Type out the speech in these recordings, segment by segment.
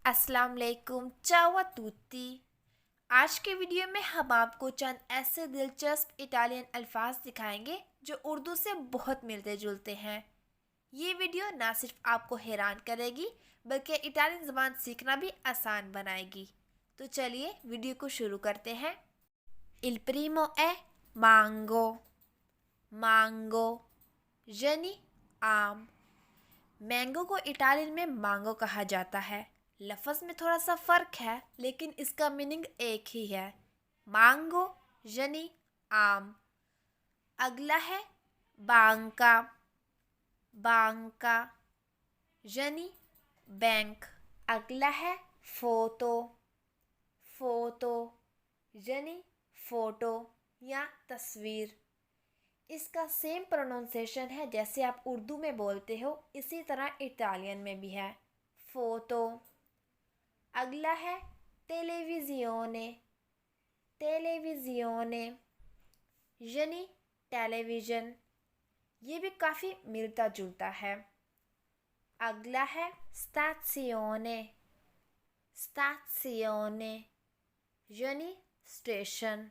अस्सलाम वालेकुम, ciao a tutti। आज के वीडियो में हम आपको चंद ऐसे दिलचस्प इटालियन अल्फाज दिखाएंगे जो उर्दू से बहुत मिलते जुलते हैं। ये वीडियो ना सिर्फ आपको हैरान करेगी बल्कि इटालियन ज़बान सीखना भी आसान बनाएगी। तो चलिए वीडियो को शुरू करते हैं। Il primo è mango, mango, यानी आम। मैंगो को इटालियन में मांगो कहा जाता है। लफ्ज़ में थोड़ा सा फ़र्क है लेकिन इसका मीनिंग एक ही है। मांगो यानी आम। अगला है बांका, बांका यानी बैंक। अगला है फ़ोटो, फ़ोटो यानी फ़ोटो या तस्वीर। इसका सेम प्रोनाउंसिएशन है जैसे आप उर्दू में बोलते हो, इसी तरह इटालियन में भी है, फ़ोटो। अगला है टेलीविज़ियोने, टेलीविज़ियोने यानी टेलीविज़न। ये भी काफ़ी मिलता जुलता है। अगला है स्टाzione, स्टाzione यानी स्टेशन।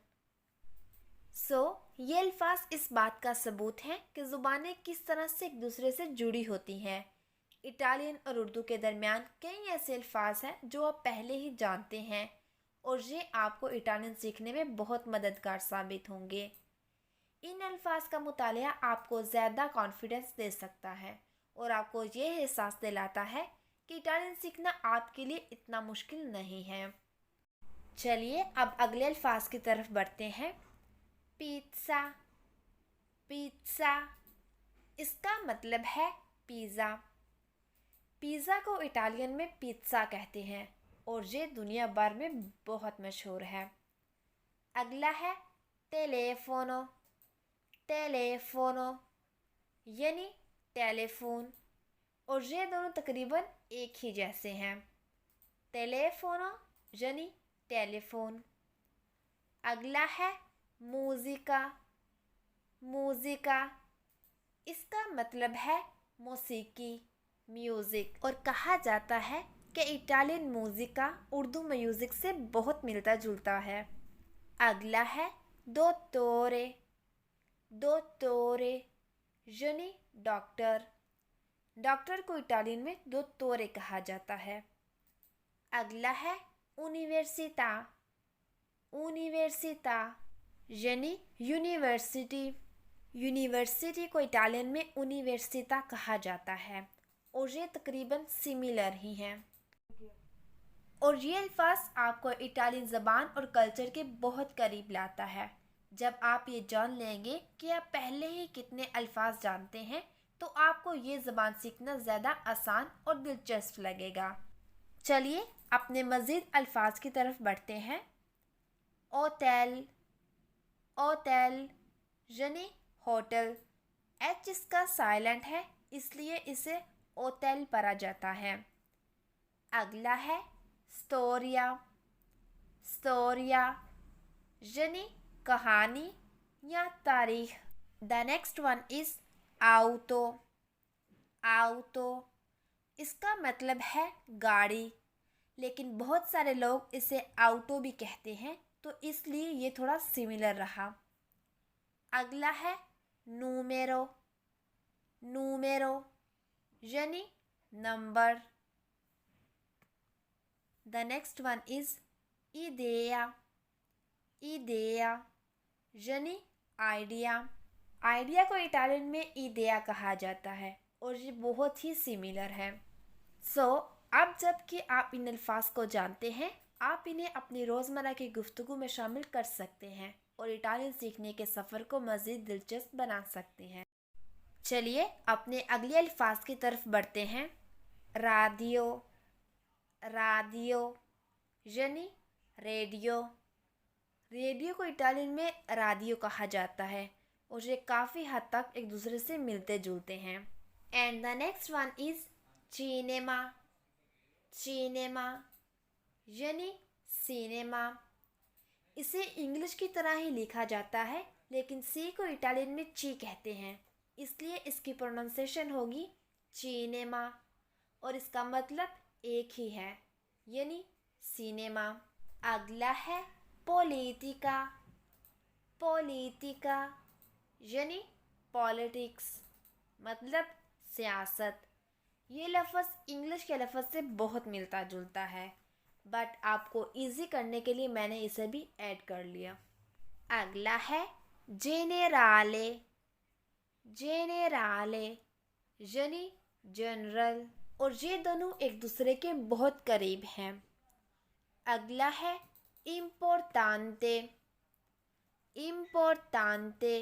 ये अल्फाज इस बात का सबूत हैं कि ज़ुबानें किस तरह से एक दूसरे से जुड़ी होती हैं। इटालियन और उर्दू के दरमियान कई ऐसे अल्फाज हैं जो आप पहले ही जानते हैं और ये आपको इटालियन सीखने में बहुत मददगार साबित होंगे। इन अल्फाज का मुतालिया आपको ज़्यादा कॉन्फिडेंस दे सकता है और आपको ये एहसास दिलाता है कि इटालियन सीखना आपके लिए इतना मुश्किल नहीं है। चलिए अब अगले अल्फाज की तरफ बढ़ते हैं। पिज़्ज़ा, पिज़्ज़ा इसका मतलब है पिज़्ज़ा। पिज़्ज़ा को इटालियन में पिज़्ज़ा कहते हैं और ये दुनिया भर में बहुत मशहूर है। अगला है टेलीफोनो, टेलीफोनो यानी टेलीफोन और ये दोनों तकरीबन एक ही जैसे हैं। टेलीफोनो यानी टेलीफोन। अगला है मूजिका, मूजिका इसका मतलब है मौसीकी, म्यूज़िक और कहा जाता है कि इटालियन मूजिका उर्दू म्यूज़िक से बहुत मिलता जुलता है। अगला है दोत्तोरे, दोत्तोरे यानी डॉक्टर। डॉक्टर को इटालियन में दोत्तोरे कहा जाता है। अगला है यूनिवर्सिटा, यूनिवर्सिटा यानी यूनिवर्सिटी। यूनिवर्सिटी को इटालियन में यूनिवर्सिटा कहा जाता है और ये तकरीबन सिमिलर ही हैं। और ये अल्फाज आपको इटालियन ज़बान और कल्चर के बहुत करीब लाता है। जब आप ये जान लेंगे कि आप पहले ही कितने अल्फाज जानते हैं तो आपको ये ज़बान सीखना ज़्यादा आसान और दिलचस्प लगेगा। चलिए अपने मज़ीद अल्फाज की तरफ बढ़ते हैं। ओटेल, ओटेल यानी होटल। एच इसका साइलेंट है इसलिए इसे ओटेल पढ़ा जाता है। अगला है स्टोरिया, स्टोरिया यानी कहानी या तारीख। द नेक्स्ट वन इज़ आउतो, आउतो इसका मतलब है गाड़ी लेकिन बहुत सारे लोग इसे आउटो भी कहते हैं तो इसलिए ये थोड़ा सिमिलर रहा। अगला है नूमेरो, नूमेरो यानी number. The next one is idea, idea यानी आइडिया। आइडिया को इटालियन में idea कहा जाता है और ये बहुत ही सिमिलर है। अब जबकि आप इन अल्फाज को जानते हैं आप इन्हें अपनी रोज़मर्रा की गुफ्तगू में शामिल कर सकते हैं और इटालियन सीखने के सफ़र को मज़ीद दिलचस्प बना सकते हैं। चलिए अपने अगले अल्फाज की तरफ बढ़ते हैं। राडियो, राडियो यानी रेडियो। रेडियो को इटालियन में राडियो कहा जाता है और ये काफ़ी हद तक एक दूसरे से मिलते जुलते हैं। And the next one is cinema, cinema यानी सिनेमा। इसे इंग्लिश की तरह ही लिखा जाता है लेकिन सी को इटालियन में ची कहते हैं इसलिए इसकी प्रोनाउंसिएशन होगी सिनेमा और इसका मतलब एक ही है यानी सिनेमा। अगला है पॉलिटिका। पॉलिटिका यानी पॉलिटिक्स, मतलब सियासत। ये लफ्ज़ इंग्लिश के लफ्ज़ से बहुत मिलता जुलता है, बट आपको इजी करने के लिए मैंने इसे भी ऐड कर लिया। अगला है जेनेराले। जेनेराले यानी जनरल, और ये दोनों एक दूसरे के बहुत करीब हैं। अगला है इम्पोर्टान्ते। इम्पोर्टान्ते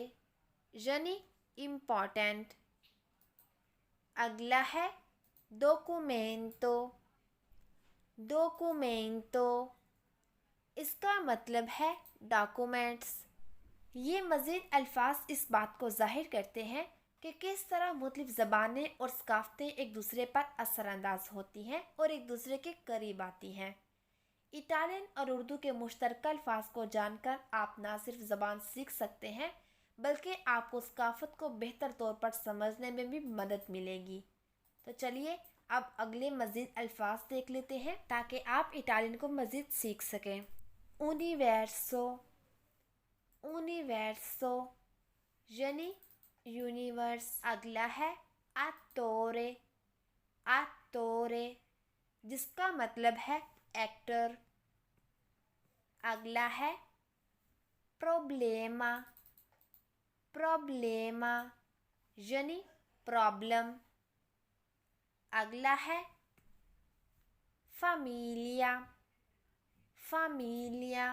यानी इम्पॉर्टेंट। अगला है डोकुमेंटो। डोकुमेंटो इसका मतलब है डॉक्यूमेंट्स। ये मज़ीद अल्फाज इस बात को ज़ाहिर करते हैं कि किस तरह मुख्तलिफ ज़बानें और सकाफ़तें एक दूसरे पर असरअंदाज होती हैं और एक दूसरे के करीब आती हैं। इटालियन और उर्दू के मुश्तरका अल्फाज को जानकर आप ना सिर्फ ज़बान सीख सकते हैं, बल्कि आपको सकाफ़त को बेहतर तौर पर समझने में भी मदद मिलेगी। तो चलिए अब अगले मज़ीद अल्फाज देख लेते हैं ताकि आप इटालियन को मज़ीद सीख सकें। यूनिवर्सो। यूनिवर्सो यानी यूनिवर्स। अगला है attore। attore जिसका मतलब है एक्टर। अगला है प्रॉब्लेमा। प्रॉब्लेमा यानी प्रॉब्लम। अगला है फैमिलिया। फैमिलिया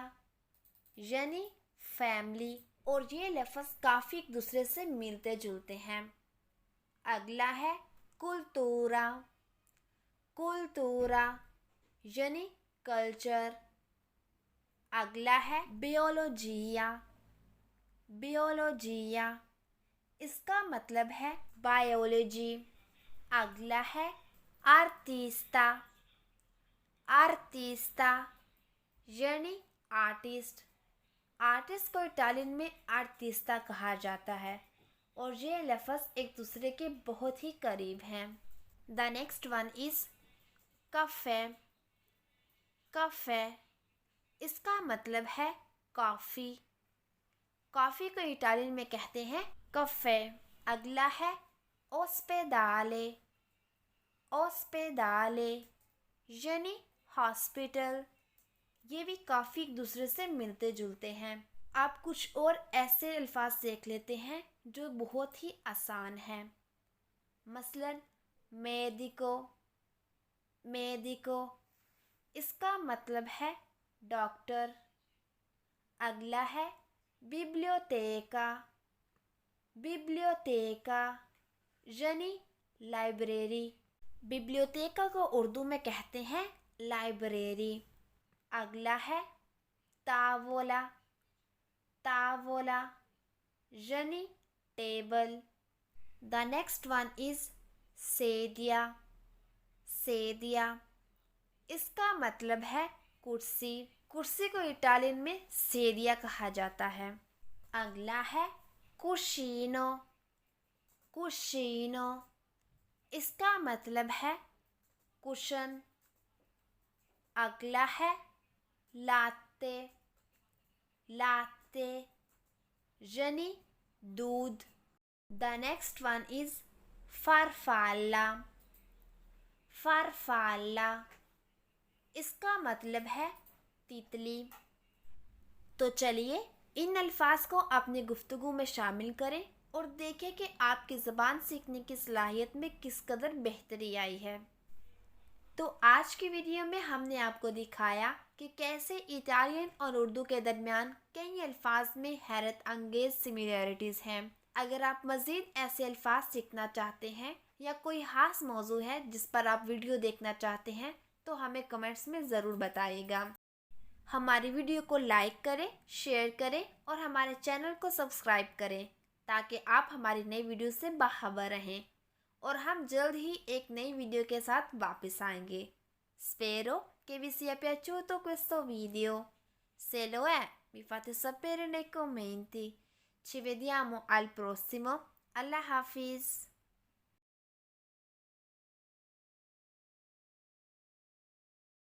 यानी फैमिली, और ये लफ्ज़ काफ़ी एक दूसरे से मिलते जुलते हैं। अगला है कुल्तूरा। कुल्तूरा यानी कल्चर। अगला है बियोलॉजिया। बियोलॉजिया इसका मतलब है बायोलॉजी। अगला है आर्टिस्टा। आर्टिस्टा यानी आर्टिस्ट। आर्टिस्ट को इटालियन में आर्टिस्टा कहा जाता है, और ये लफ्ज़ एक दूसरे के बहुत ही करीब हैं। The next one is cafe. Cafe इसका मतलब है कॉफ़ी। कॉफ़ी को इटालियन में कहते हैं कफ़े। अगला है ओस्पेदाले। ओस्पेदाले यानी हॉस्पिटल। ये भी काफ़ी एक दूसरे से मिलते जुलते हैं। आप कुछ और ऐसे अल्फाज देख लेते हैं जो बहुत ही आसान हैं। मसलन मेडिको। मेडिको इसका मतलब है डॉक्टर। अगला है बिब्लियोतेका। बिब्लियोतेका यानी लाइब्रेरी। बिब्लियोतेका को उर्दू में कहते हैं लाइब्रेरी। अगला है तावोला। तावोला यानी table. The next one is सेडिया। सेडिया इसका मतलब है कुर्सी। कुर्सी को इटालियन में सेडिया कहा जाता है। अगला है कुशीनो। कुशीनो इसका मतलब है कुशन। अगला है लाते। लाते यानी दूध। द नेक्स्ट वन इज़ फारफाला। फारफाला इसका मतलब है तितली। तो चलिए इन अल्फाज को अपनी गुफ्तगू में शामिल करें और देखें कि आपकी ज़बान सीखने की सलाहियत में किस कदर बेहतरी आई है। तो आज की वीडियो में हमने आपको दिखाया कि कैसे इटालियन और उर्दू के दरमियान कई अल्फाज में हैरत अंगेज़ सिमिलैरिटीज़ हैं। अगर आप मज़ीद ऐसे अल्फाज सीखना चाहते हैं या कोई ख़ास मौजू है जिस पर आप वीडियो देखना चाहते हैं तो हमें कमेंट्स में ज़रूर बताइएगा। हमारी वीडियो को लाइक करें, शेयर करें और हमारे चैनल को सब्सक्राइब करें ताकि आप हमारी नई वीडियो से बाखबर रहें, और हम जल्द ही एक नई वीडियो के साथ वापस आएंगे। Spero che vi sia piaciuto questo video. Se lo è, mi fate sapere nei commenti. Ci vediamo al prossimo. Allah Hafiz.